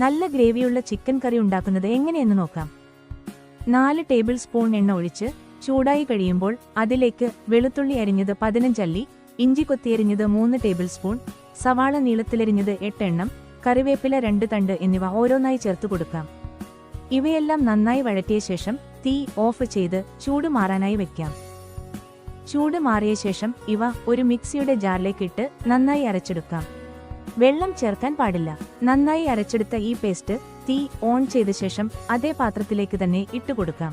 നല്ല ഗ്രേവിയുള്ള ചിക്കൻ കറി ഉണ്ടാക്കുന്നത് എങ്ങനെയെന്ന് നോക്കാം. 4 ടേബിൾ സ്പൂൺ എണ്ണ ഒഴിച്ച് ചൂടായി കഴിയുമ്പോൾ അതിലേക്ക് വെളുത്തുള്ളി അരിഞ്ഞത് 15 അല്ലി, ഇഞ്ചി കൊത്തിയരിഞ്ഞത് 3 ടേബിൾ സ്പൂൺ, സവാള നീളത്തിലരിഞ്ഞത് 8 എണ്ണം, കറിവേപ്പില 2 തണ്ട് എന്നിവ ഓരോന്നായി ചേർത്ത് കൊടുക്കാം. ഇവയെല്ലാം നന്നായി വഴറ്റിയ ശേഷം തീ ഓഫ് ചെയ്ത് ചൂട് മാറാനായി വെക്കാം. ചൂട് മാറിയ ശേഷം ഇവ ഒരു മിക്സിയുടെ ജാറിലേക്ക് ഇട്ട് നന്നായി അരച്ചെടുക്കാം. വെള്ളം ചേർക്കാൻ പാടില്ല. നന്നായി അരച്ചെടുത്ത ഈ പേസ്റ്റ് തീ ഓൺ ചെയ്ത ശേഷം അതേ പാത്രത്തിലേക്ക് തന്നെ ഇട്ടുകൊടുക്കാം.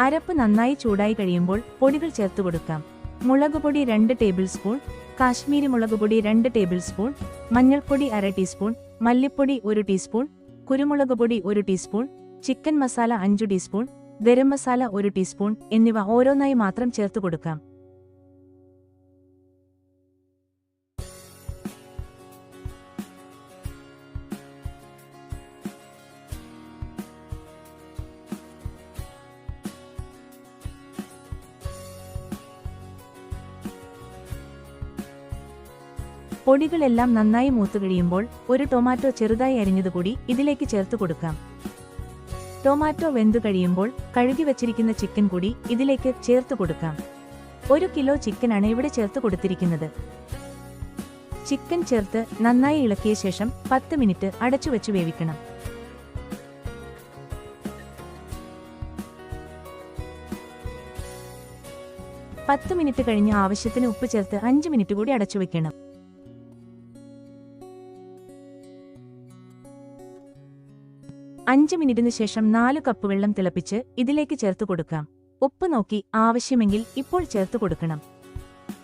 അരപ്പ് നന്നായി ചൂടായി കഴിയുമ്പോൾ പൊടികൾ ചേർത്ത് കൊടുക്കാം. മുളകുപൊടി 2 ടേബിൾ സ്പൂൺ, കാശ്മീരി മുളകുപൊടി 2 ടേബിൾ സ്പൂൺ, മഞ്ഞൾപ്പൊടി 1/2 ടീസ്പൂൺ, മല്ലിപ്പൊടി 1 ടീസ്പൂൺ, കുരുമുളക് പൊടി 1 teaspoon, chicken masala 5 teaspoon, garam masala 1 teaspoon എന്നിവ ഓരോന്നായി മാത്രം ചേർത്ത് കൊടുക്കാം. പൊടികളെല്ലാം നന്നായി മൂത്തുകഴിയുമ്പോൾ ഒരു ടൊമാറ്റോ ചെറുതായി അരിഞ്ഞതുകൂടി ഇതിലേക്ക് ചേർത്ത് കൊടുക്കാം. ടൊമാറ്റോ വെന്തു കഴിയുമ്പോൾ കഴുകി വച്ചിരിക്കുന്ന ചിക്കൻ കൂടി ഇതിലേക്ക് ചേർത്ത് കൊടുക്കാം. 1 കിലോ ചിക്കനാണ് ഇവിടെ ചേർത്ത് കൊടുത്തിരിക്കുന്നത്. ചിക്കൻ ചേർത്ത് നന്നായി ഇളക്കിയ ശേഷം 10 മിനിറ്റ് അടച്ചുവെച്ച് വേവിക്കണം. പത്ത് മിനിറ്റ് കഴിഞ്ഞ് ആവശ്യത്തിന് ഉപ്പ് ചേർത്ത് 5 മിനിറ്റ് കൂടി അടച്ചുവെക്കണം. 5 മിനിറ്റിന് ശേഷം 4 കപ്പ് വെള്ളം തിളപ്പിച്ച് ഇതിലേക്ക് ചേർത്ത് കൊടുക്കാം. ഉപ്പ് നോക്കി ആവശ്യമെങ്കിൽ ഇപ്പോൾ ചേർത്ത് കൊടുക്കണം.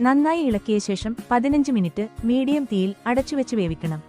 നന്നായി ഇളക്കിയ ശേഷം 15 മിനിറ്റ് മീഡിയം തീയിൽ അടച്ചുവെച്ച് വേവിക്കണം.